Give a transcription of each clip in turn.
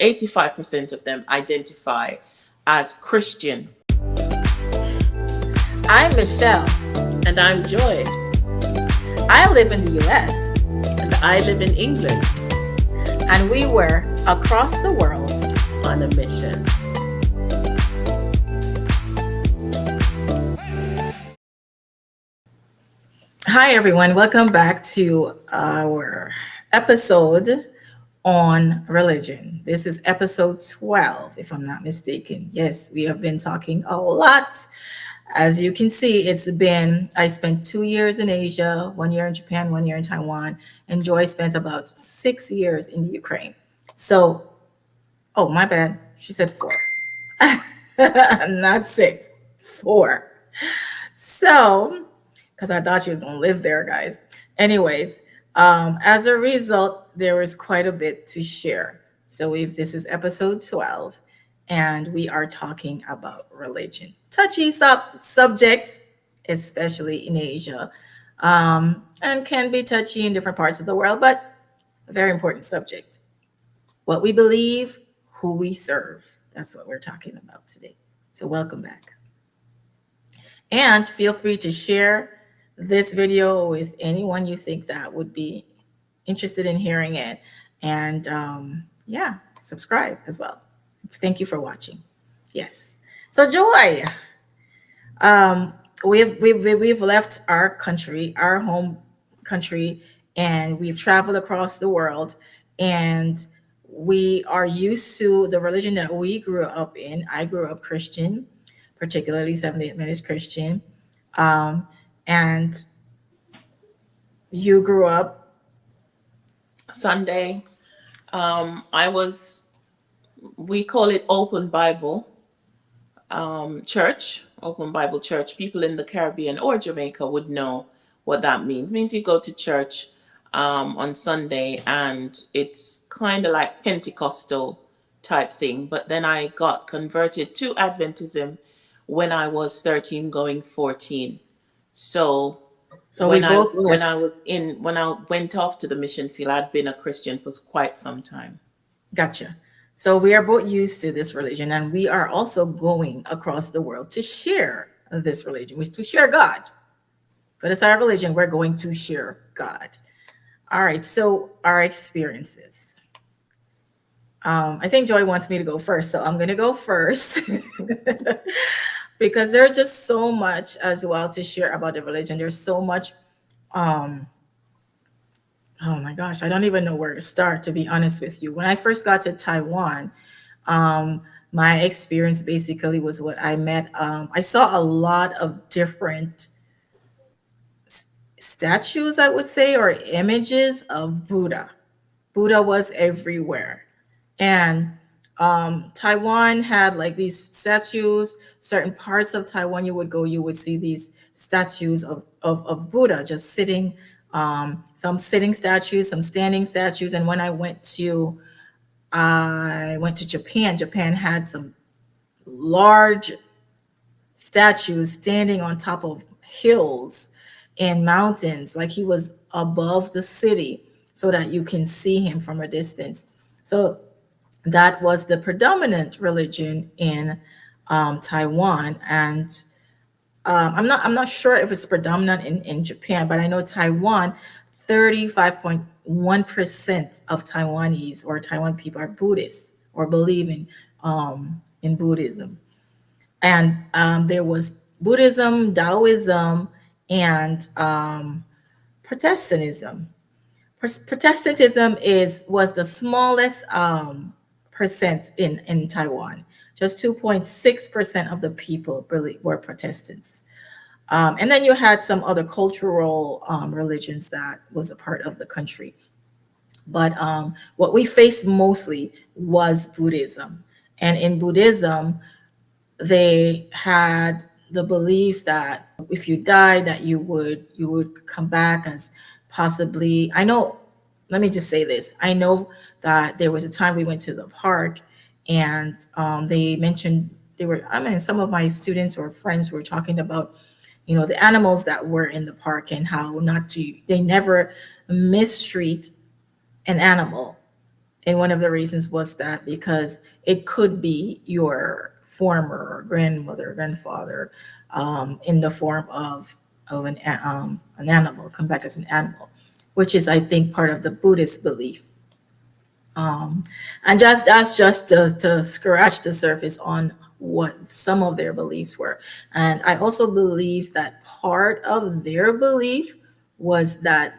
85% of them identify as Christian. I'm Michelle. And I'm Joy. I live in the US. And I live in England. And we were across the world on a mission. Hi, everyone. Welcome back to our episode on religion. This is episode 12, if I'm not mistaken. Yes, we have been talking a lot. As you can see, I spent 2 years in Asia, 1 year in Japan, 1 year in Taiwan, and Joy spent about 6 years in the Ukraine. So, oh, my bad. She said 4. Not 6, 4. So, because I thought she was going to live there, guys. Anyways, as a result, there is quite a bit to share. So this is episode 12, and we are talking about religion. Touchy subject, especially in Asia, and can be touchy in different parts of the world, but a very important subject. What we believe, who we serve. That's what we're talking about today. So welcome back. And feel free to share this video with anyone you think that would be interested in hearing it. And subscribe as well. Thank you for watching. Yes. So Joy, we've left our country, our home country, and we've traveled across the world, and we are used to the religion that we grew up in. I grew up Christian, particularly Seventh-day Adventist Christian. And you grew up Sunday. We call it Open Bible Church, Open Bible Church. People in the Caribbean or Jamaica would know what that means. It means you go to church on Sunday, and it's kind of like Pentecostal type thing. But then I got converted to Adventism when I was 13 going 14. So when I went off to the mission field, I'd been a Christian for quite some time. Gotcha. So we are both used to this religion, and we are also going across the world to share this religion, which is to share God. But it's our religion, we're going to share God. All right, so our experiences. I think Joy wants me to go first, so I'm going to go first. Because there's just so much as well to share about the religion. There's so much, oh my gosh, I don't even know where to start, to be honest with you. When I first got to Taiwan, my experience basically was what I met. I saw a lot of different statues, I would say, or images of Buddha. Buddha was everywhere. And Taiwan had like these statues. Certain parts of Taiwan you would go, you would see these statues of Buddha just sitting, some sitting statues, some standing statues. And when I went to Japan, Japan had some large statues standing on top of hills and mountains, like he was above the city so that you can see him from a distance. So that was the predominant religion in Taiwan, and I'm not sure if it's predominant in Japan, but I know Taiwan, 35.1% of Taiwanese or Taiwan people are Buddhists or believe in Buddhism, and there was Buddhism, Taoism, and Protestantism. Protestantism was the smallest percent in Taiwan. Just 2.6% of the people really were Protestants. And then you had some other cultural religions that was a part of the country. But what we faced mostly was Buddhism. And in Buddhism, they had the belief that if you died, that you would come back as possibly, let me just say this. I know that there was a time we went to the park, and they mentioned some of my students or friends were talking about, the animals that were in the park and how they never mistreat an animal And one of the reasons was that because it could be your former grandmother, grandfather, in the form of an animal, come back as an animal, which is, I think, part of the Buddhist belief. Um, and just that's just to scratch the surface on what some of their beliefs were. And I also believe that part of their belief was that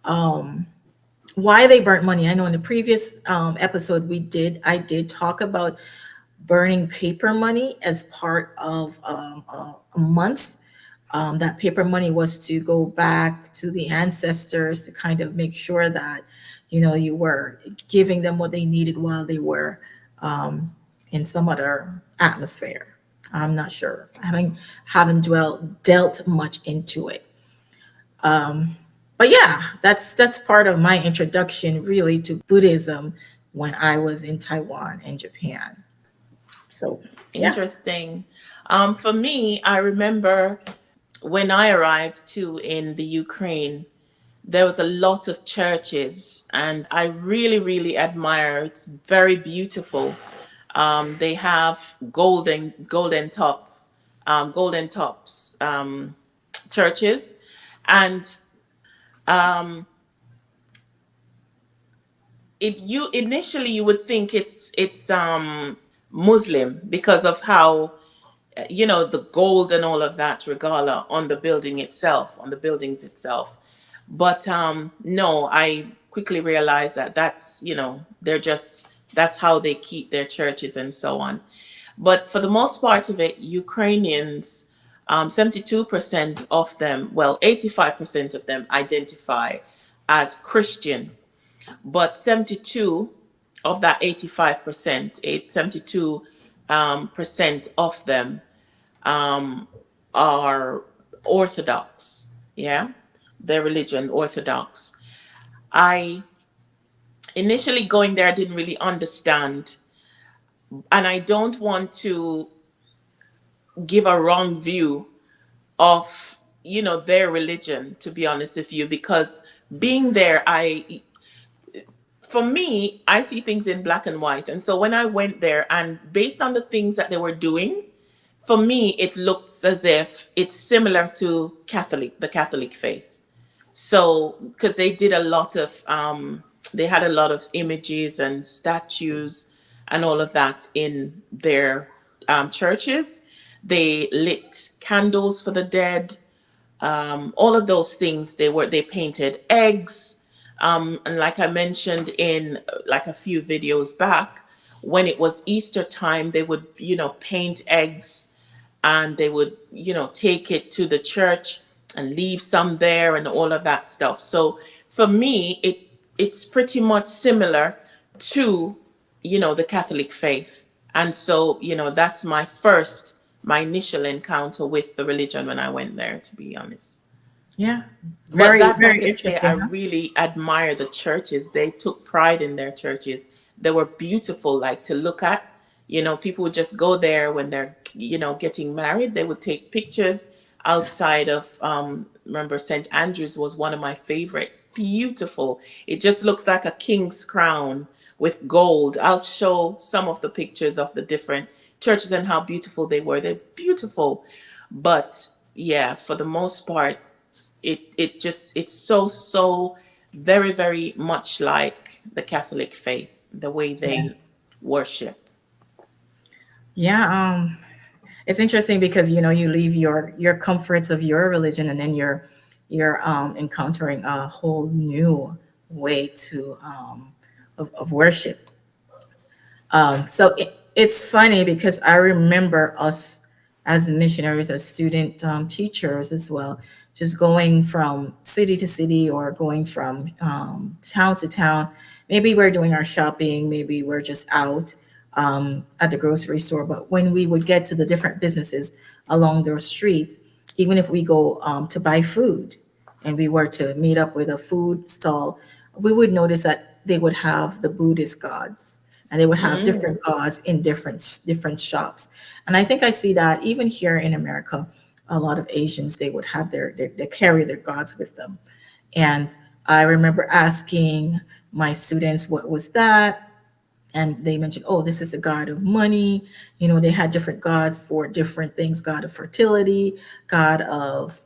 um, why they burnt money. I know in the previous episode I did talk about burning paper money as part of a month. That paper money was to go back to the ancestors to kind of make sure that, you were giving them what they needed while they were in some other atmosphere. I'm not sure. I haven't dealt much into it. Um, but yeah, that's part of my introduction really to Buddhism when I was in Taiwan and Japan. So yeah. Interesting. For me, I remember when I arrived too in the Ukraine, there was a lot of churches, and I really, really admire. It's very beautiful. They have golden tops churches, and um, you would think it's Muslim because of how the gold and all of that regala on the buildings itself. But no, I quickly realized that that's how they keep their churches and so on. But for the most part of it, Ukrainians, 72% of them, well, 85% of them identify as Christian, but 72 of that 85%, 72 percent of them um, are Orthodox. Yeah, their religion Orthodox. I initially going there, I didn't really understand, and I don't want to give a wrong view of their religion, to be honest with you, because being there, I for me, I see things in black and white. And so when I went there, and based on the things that they were doing, for me, it looks as if it's similar to the Catholic faith. So, because they had a lot of images and statues and all of that in their churches. They lit candles for the dead, all of those things. They painted eggs, and like I mentioned in like a few videos back, when it was Easter time, they would paint eggs, and they would take it to the church and leave some there and all of that stuff. So for me, it's pretty much similar to the Catholic faith. And so that's my initial encounter with the religion when I went there, to be honest. Yeah. But Very, that I very could say, I interesting, huh? really admire the churches. They took pride in their churches. They were beautiful, like to look at. People would just go there when they're, getting married. They would take pictures outside of, remember, St. Andrews was one of my favorites. Beautiful. It just looks like a king's crown with gold. I'll show some of the pictures of the different churches and how beautiful they were. They're beautiful. But yeah, for the most part, it's so very, very much like the Catholic faith, the way Yeah. they worship. Yeah. It's interesting because you leave your comforts of your religion, and then you're encountering a whole new way of worship. So it's funny because I remember us as missionaries, as student teachers as well, just going from city to city or going from town to town. Maybe we're doing our shopping, maybe we're just out at the grocery store. But when we would get to the different businesses along those streets, even if we go to buy food and we were to meet up with a food stall, we would notice that they would have the Buddhist gods, and they would have Mm. different gods in different shops. And I think I see that even here in America, a lot of Asians, they would have they carry their gods with them. And I remember asking my students, what was that? And they mentioned, oh, this is the god of money. They had different gods for different things: god of fertility, god of,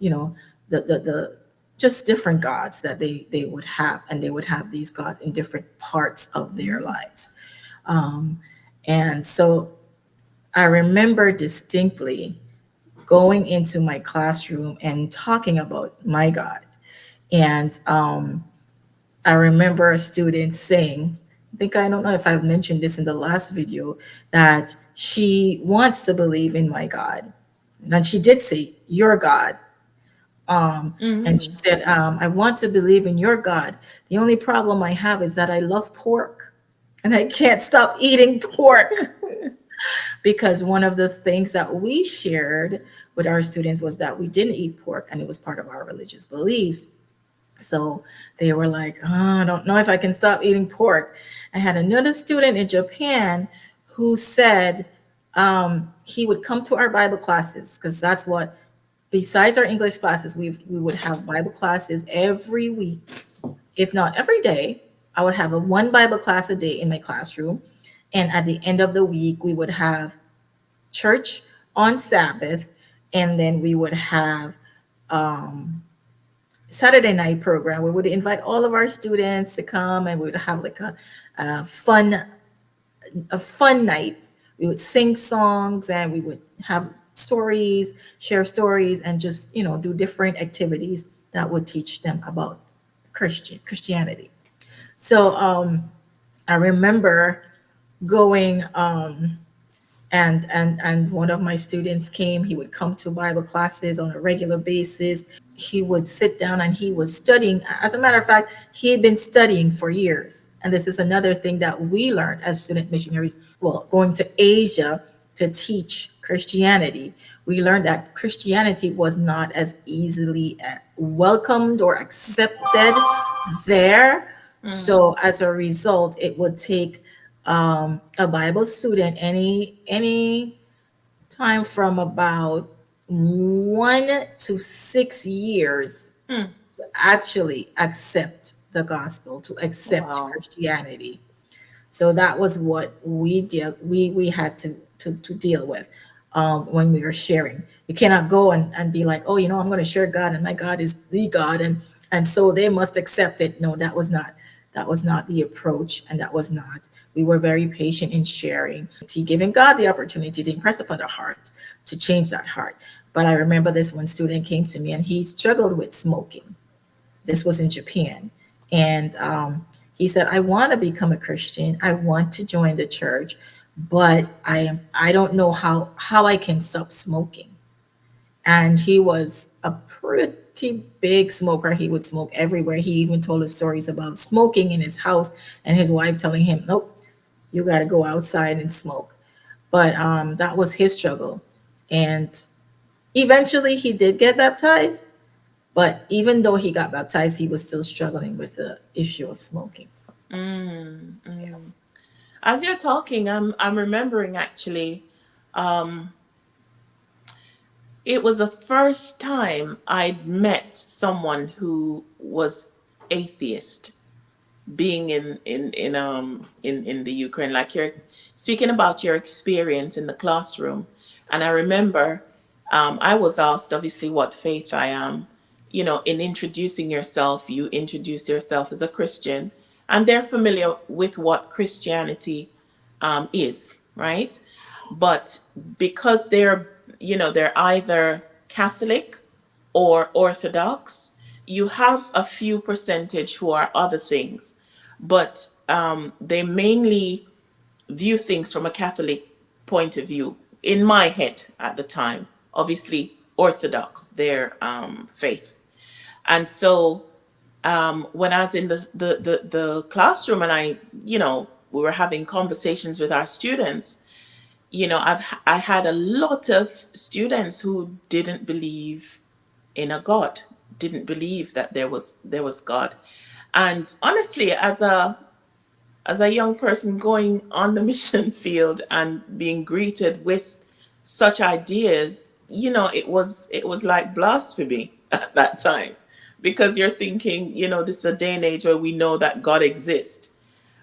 the just different gods that they would have, and they would have these gods in different parts of their Mm. lives. um, and so I remember distinctly going into my classroom and talking about my god. And I remember a student saying, I don't know if I've mentioned this in the last video, that she wants to believe in my God. And she did say, your God. And she Mm. said, I want to believe in your God. The only problem I have is that I love pork and I can't stop eating pork. Because one of the things that we shared with our students was that we didn't eat pork, and it was part of our religious beliefs. So they were like, oh, I don't know if I can stop eating pork. I had another student in Japan who said he would come to our Bible classes, because that's what, besides our English classes, we would have Bible classes every week, if not every day. I would have a one Bible class a day in my classroom. And at the end of the week, we would have church on Sabbath, and then we would have Saturday night program. We would invite all of our students to come, and we would have like a fun a fun night. We would sing songs, and we would have stories, share stories, and just do different activities that would teach them about Christianity. So I remember going, and one of my students came. He would come to Bible classes on a regular basis. He would sit down and he was studying. As a matter of fact, he had been studying for years. And this is another thing that we learned as student missionaries, well, going to Asia to teach Christianity. We learned that Christianity was not as easily welcomed or accepted there. Mm. So as a result, it would take a Bible student any time from about 1 to 6 years Mm. to actually accept the gospel, to accept Wow. Christianity. So that was what we had to deal with when we were sharing. You cannot go and be like, oh, I'm going to share God, and my God is the God, and so they must accept it. No, that was not the approach, and that was not. We were very patient in sharing, giving God the opportunity to impress upon the heart, to change that heart. But I remember this one student came to me, and he struggled with smoking. This was in Japan. And he said, I want to become a Christian. I want to join the church, but I don't know how I can stop smoking. And he was a pretty big smoker. He would smoke everywhere. He even told us stories about smoking in his house, and his wife telling him, nope, you got to go outside and smoke. But that was his struggle. And eventually he did get baptized. But even though he got baptized, he was still struggling with the issue of smoking. Mm. Mm. As you're talking, I'm remembering actually, um, it was the first time I'd met someone who was atheist, being in the Ukraine. Like, you're speaking about your experience in the classroom, and I remember, I was asked obviously what faith I am. In introducing yourself, you introduce yourself as a Christian, and they're familiar with what Christianity is, right? But because they're either Catholic or Orthodox, you have a few percentage who are other things, but they mainly view things from a Catholic point of view. In my head at the time, obviously Orthodox, their faith. And so when I was in the classroom, and we were having conversations with our students, I had a lot of students who didn't believe in a God, didn't believe that there was God. And honestly, as a young person going on the mission field and being greeted with such ideas, it was like blasphemy at that time, because you're thinking, this is a day and age where we know that God exists.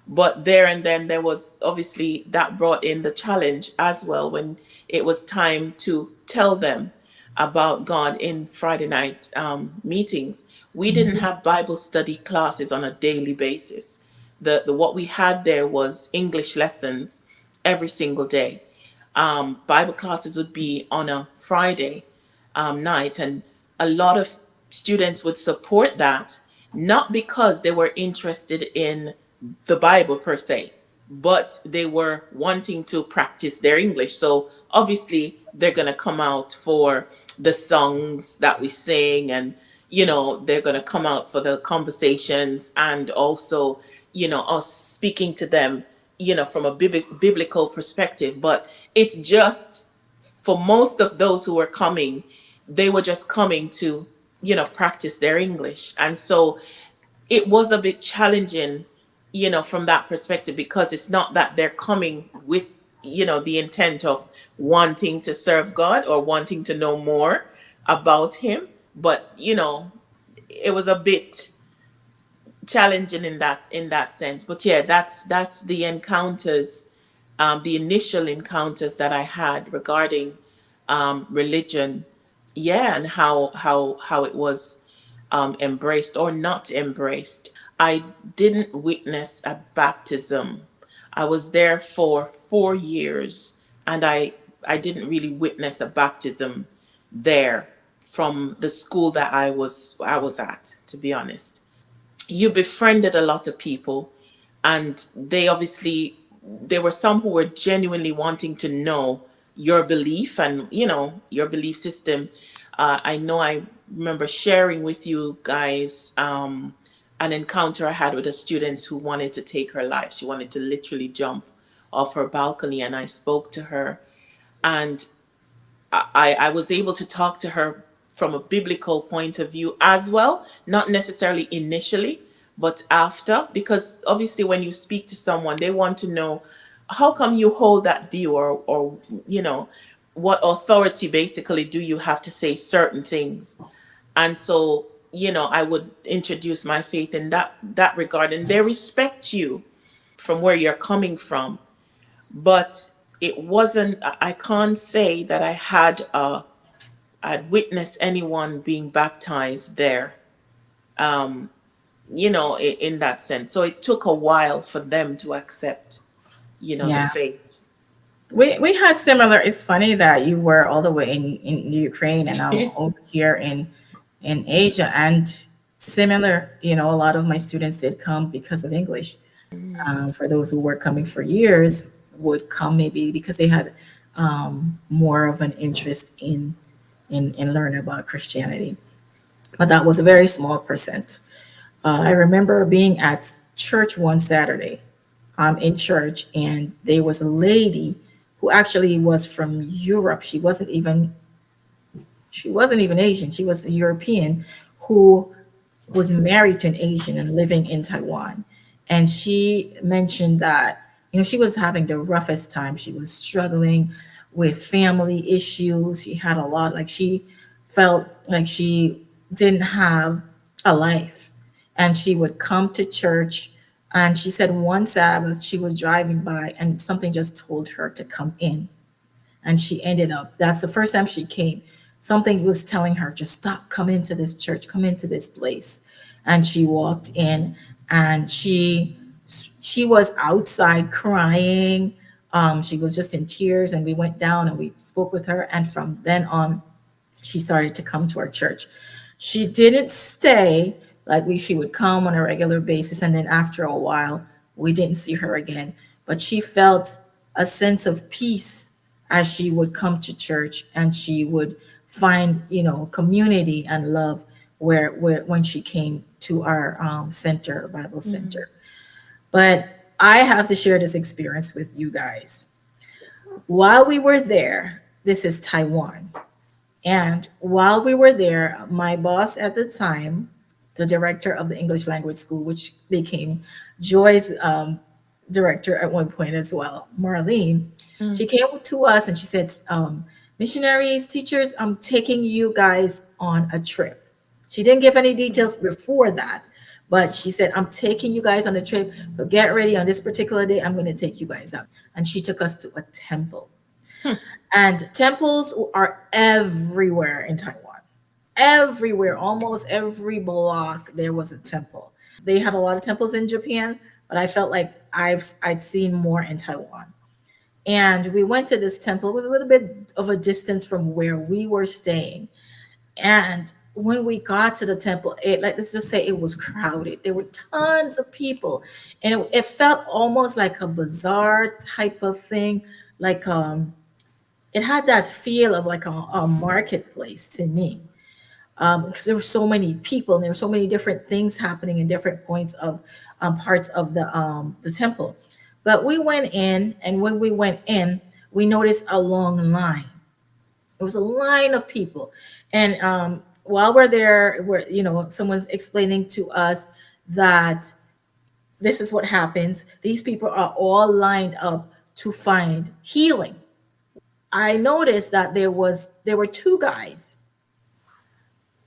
But there and then there was obviously that brought in the challenge as well when it was time to tell them about God in Friday night meetings. We didn't have Bible study classes on a daily basis. The what we had there was English lessons every single day. Bible classes would be on a Friday night, and a lot of students would support that, not because they were interested in the Bible per se, but they were wanting to practice their English. So obviously, they're going to come out for the songs that we sing, and they're going to come out for the conversations, and also us speaking to them from a biblical perspective. But it's just, for most of those who were coming, they were just coming to practice their English. And so it was a bit challenging from that perspective, because it's not that they're coming with the intent of wanting to serve God or wanting to know more about him. But it was a bit challenging in that sense. But yeah, that's the encounters, the initial encounters that I had regarding religion. Yeah, and how it was embraced or not embraced. I didn't witness a baptism. I was there for 4 years, and I didn't really witness a baptism there from the school that I was at, to be honest. You befriended a lot of people, and they obviously, there were some who were genuinely wanting to know your belief and your belief system. I know I remember sharing with you guys an encounter I had with a student who wanted to take her life. She wanted to literally jump off her balcony, and I spoke to her, and I was able to talk to her from a biblical point of view as well, not necessarily initially, but after, because obviously when you speak to someone, they want to know, how come you hold that view, or what authority basically do you have to say certain things. And so I would introduce my faith in that regard, and they respect you from where you're coming from. But it wasn't, I can't say that I'd witnessed anyone being baptized there, in that sense. So it took a while for them to accept, the Yeah. faith. We had similar. It's funny that you were all the way in Ukraine and I'm over here in Asia, and similar. A lot of my students did come because of English. For those who were coming for years, would come maybe because they had more of an interest in learning about Christianity. But that was a very small percent. I remember being at church one Saturday, in church, and there was a lady who actually was from Europe. She wasn't even Asian. She was a European who was married to an Asian and living in Taiwan. And she mentioned that, she was having the roughest time. She was struggling with family issues. She had a lot, like she felt like she didn't have a life. And she would come to church. And she said one Sabbath she was driving by and something just told her to come in, and she ended up, that's the first time she came, something was telling her, just stop, come into this church, come into this place. And she walked in, and she was outside crying. She was just in tears, and we went down and we spoke with her, and from then on she started to come to our church. She didn't stay, like she would come on a regular basis, and then after a while we didn't see her again. But she felt a sense of peace as she would come to church, and she would find community and love where when she came to our center, Bible Mhm. center. But I have to share this experience with you guys. While we were there, this is Taiwan. And while we were there, my boss at the time, the director of the English language school, which became Joy's director at one point as well, Marlene, she came to us and she said, missionaries, teachers, I'm taking you guys on a trip. She didn't give any details before that, but she said, I'm taking you guys on a trip. So get ready on this particular day. I'm going to take you guys out. And she took us to a temple. Hmm. And temples are everywhere in Taiwan. Everywhere, almost every block, there was a temple. They had a lot of temples in Japan, but I felt like I'd seen more in Taiwan. And we went to this temple. It was a little bit of a distance from where we were staying. And when we got to the temple, it, like, let's just say it was crowded. There were tons of people, and it felt almost like a bazaar type of thing. Like it had that feel of like a marketplace to me, because there were so many people and there were so many different things happening in different points of parts of the temple. But we went in, and when we went in, we noticed a long line. It was a line of people, and while we're there, we're, someone's explaining to us that this is what happens. These people are all lined up to find healing. I noticed that there were two guys,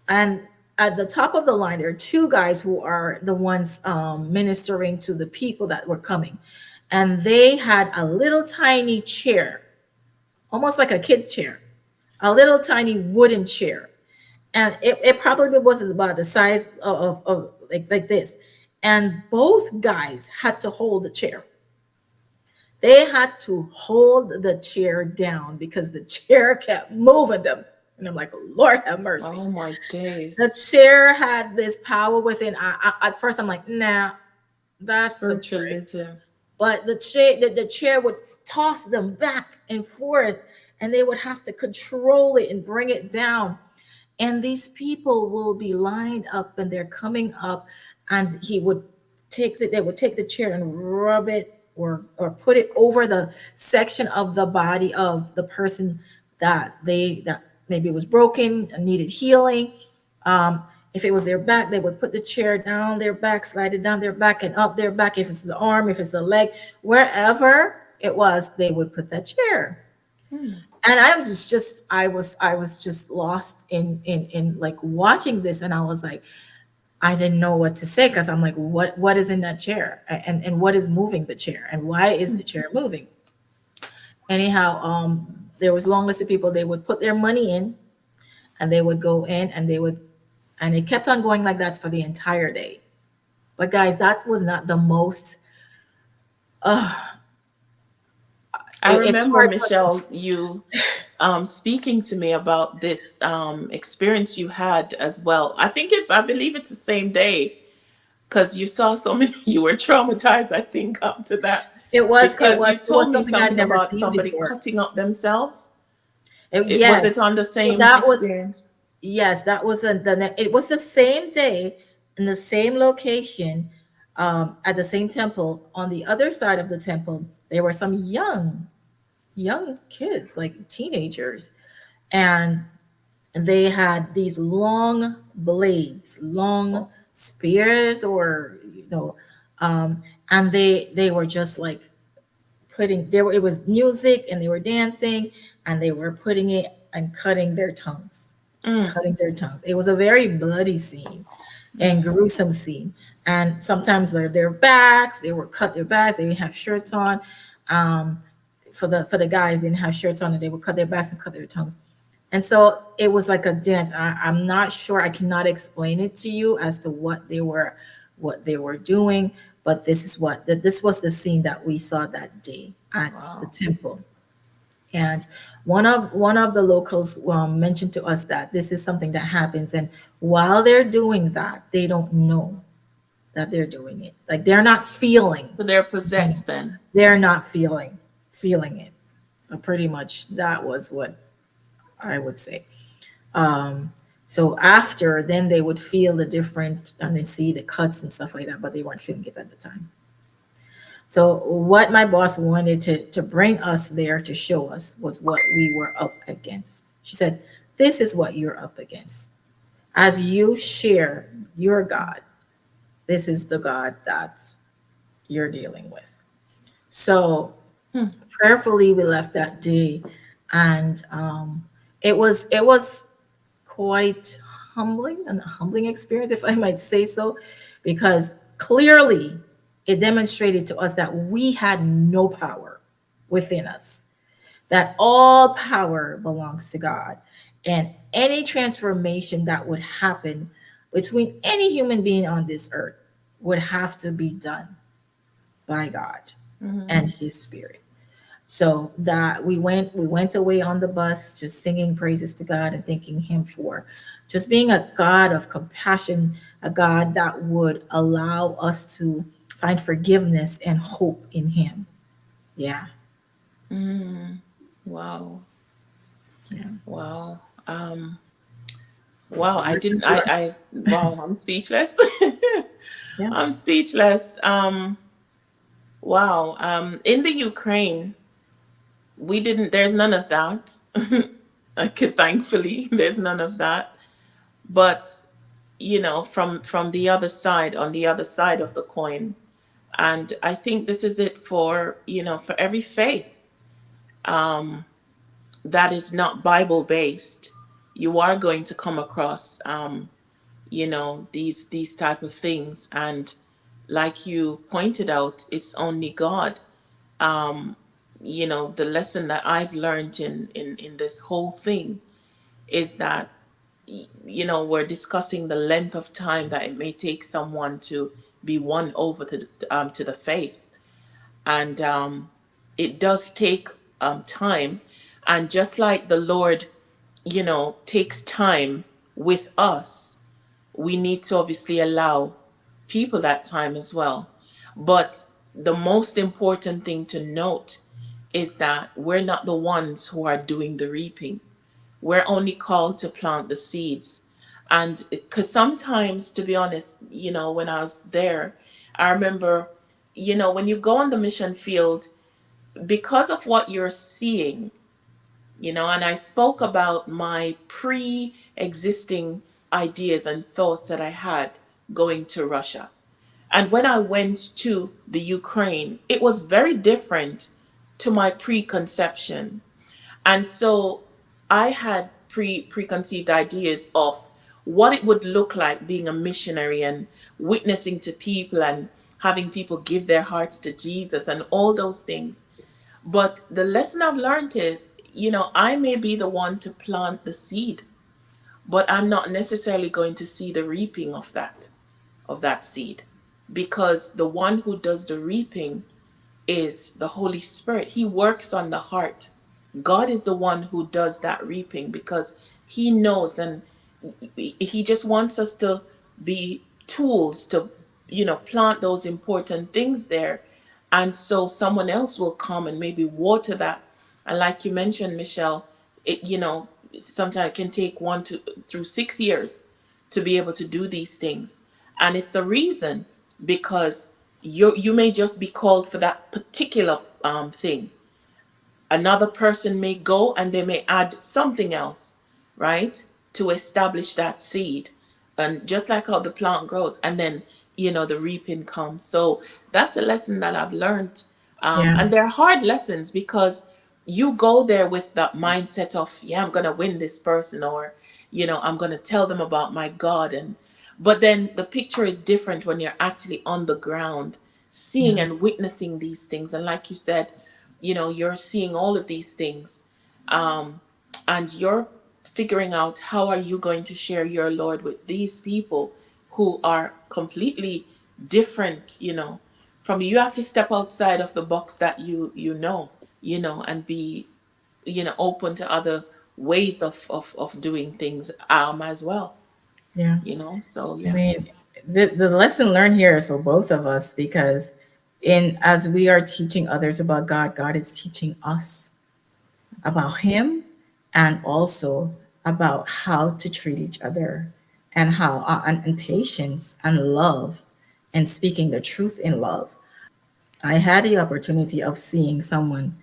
and at the top of the line there are two guys who are the ones ministering to the people that were coming, and they had a little tiny chair, almost like a kid's chair, a little tiny wooden chair, and it probably was about the size of like this, and both guys had to hold the chair. They had to hold the chair down because the chair kept moving them. And I'm like, Lord have mercy. Oh my The days. chair had this power within. At first, I'm like, nah, that's a trick. Spiritualism. But the chair would toss them back and forth, and they would have to control it and bring it down. And these people will be lined up, and they're coming up, and they would take the chair and rub it, or put it over the section of the body of the person that maybe was broken and needed healing. If it was their back, they would put the chair down their back, slide it down their back and up their back. If it's the arm, if it's the leg, wherever it was, they would put that chair. Hmm. And I was just lost in like watching this, and I was like, I didn't know what to say, because I'm like, what is in that chair, and what is moving the chair, and why is the chair moving? Anyhow, there was long list of people. They would put their money in, and they would go in, and it kept on going like that for the entire day. But guys, that was not the most. Uh, I it's remember, hard for. Michelle, you speaking to me about this experience you had as well. I believe it's the same day, because you saw so many, you were traumatized, I think, up to that, It was it because you was it was told me something I'd something never about seen somebody before. cutting up themselves. Was Yes, it on the so same that was. experience? Yes, that was it was the same day in the same location, at the same temple. On the other side of the temple, there were some young kids, like teenagers, and they had these long blades, long Oh. spears, or and they were just like putting there. It was music, and they were dancing, and they were putting it and cutting their tongues, Mm, cutting their tongues. It was a very bloody scene and mm. gruesome scene. And sometimes their backs, they would cut their backs. They didn't have shirts on. Um, for the guys, they didn't have shirts on, and they would cut their backs and cut their tongues. And so it was like a dance. I'm not sure. I cannot explain it to you as to what they were doing, but this was the scene that we saw that day at the Wow. temple. And one of the locals mentioned to us that this is something that happens, and while they're doing that, they don't know that they're doing it. Like, they're not feeling. So they're possessed then. They're not feeling it. So pretty much that was what I would say. Um, so after, then they would feel the different, and they see the cuts and stuff like that, but they weren't feeling it at the time. So what my boss wanted to bring us there to show us was what we were up against. She said, this is what you're up against. As you share your God, this is the God that you're dealing with. So Hmm. prayerfully, we left that day, and it was quite humbling experience, if I might say so, because clearly it demonstrated to us that we had no power within us, that all power belongs to God. And any transformation that would happen between any human being on this earth would have to be done by God Mm-hmm. and his spirit. So that we went away on the bus just singing praises to God and thanking him for just being a God of compassion, a God that would allow us to find forgiveness and hope in him. Yeah. Mm. Wow. Yeah. Wow. It's Wow. a I lesson didn't, to learn. wow, I'm speechless. Yeah. I'm speechless. Wow. In the Ukraine, we didn't, there's none of that. I could, thankfully, there's none of that. But, from the other side, on the other side of the coin, and I think this is it for, for every faith um, that is not Bible based, you are going to come across, these type of things. And like you pointed out, it's only God. Um, the lesson that I've learned in this whole thing is that, we're discussing the length of time that it may take someone to be won over to the faith. And it does take time. And just like the Lord, takes time with us, we need to obviously allow people that time as well. But the most important thing to note is that we're not the ones who are doing the reaping. We're only called to plant the seeds. And because sometimes, to be honest, when I was there, I remember, when you go on the mission field, because of what you're seeing, and I spoke about my pre existing ideas and thoughts that I had going to Russia. And when I went to the Ukraine, it was very different to my preconception. And so I had preconceived ideas of what it would look like being a missionary and witnessing to people and having people give their hearts to Jesus and all those things. But the lesson I've learned is, I may be the one to plant the seed, but I'm not necessarily going to see the reaping of that seed, because the one who does the reaping is the Holy Spirit. He works on the heart. God is the one who does that reaping, because he knows, and he just wants us to be tools to, plant those important things there. And so someone else will come and maybe water that. And like you mentioned, Michelle, it, sometimes it can take 1 to 6 years to be able to do these things. And it's the reason, because you may just be called for that particular thing. Another person may go and they may add something else, right, to establish that seed. And just like how the plant grows, and then, the reaping comes. So that's a lesson that I've learned. Yeah. And they're hard lessons, because you go there with that mindset of, yeah, I'm going to win this person, or, I'm going to tell them about my God. And but then the picture is different when you're actually on the ground, seeing Yeah. and witnessing these things. And like you said, you're seeing all of these things, um, and you're figuring out how are you going to share your Lord with these people who are completely different, from you. You have to step outside of the box that and be, open to other ways of doing things as well, Yeah. so I yeah. mean, the lesson learned here is for both of us, because in as we are teaching others about God, God is teaching us about him, and also about how to treat each other, and how and patience and love, and speaking the truth in love. I had the opportunity of seeing someone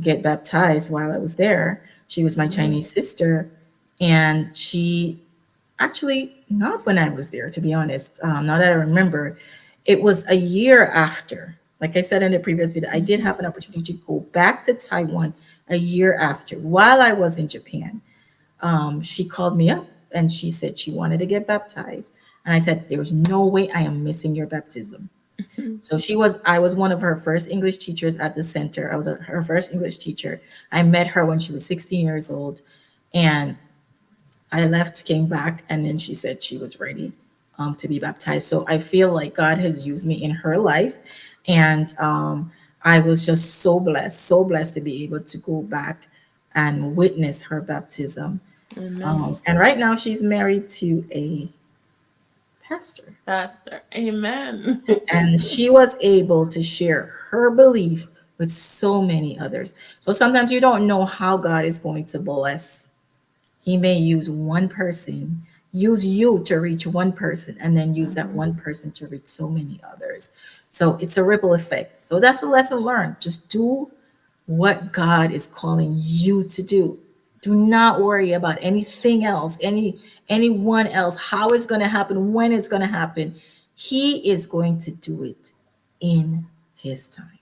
get baptized while I was there. She was my Mhm. Chinese sister, and she actually, not when I was there, to be honest, now that I remember, it was a year after. Like I said in the previous video, I did Mhm. have an opportunity to go back to Taiwan a year after while I was in Japan. She called me up and she said she wanted to get baptized. And I said, there's no way I am missing your baptism. So I was one of her first English teachers at the center. I was her first English teacher. I met her when she was 16 years old. And I left, came back, and then she said she was ready to be baptized. So I feel like God has used me in her life. And I was just so blessed to be able to go back and witness her baptism. Amen. And right now she's married to a pastor. Pastor. Amen. And she was able to share her belief with so many others. So sometimes you don't know how God is going to bless. He may use one person, use you to reach one person, and then use that one person to reach so many others. So it's a ripple effect. So that's a lesson learned. Just do what God is calling you to do. Do not worry about anything else, anyone else, how it's going to happen, when it's going to happen. He is going to do it in his time.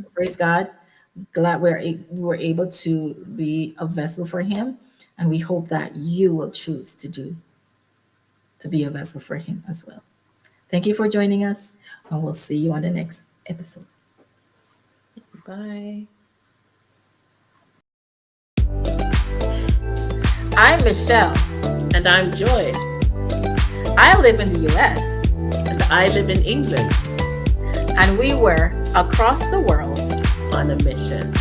So praise God. Glad we were able to be a vessel for him. And we hope that you will choose to be a vessel for him as well. Thank you for joining us, and we'll see you on the next episode. Bye. I'm Michelle. And I'm Joy. I live in the US. And I live in England. And we were across the world On a mission.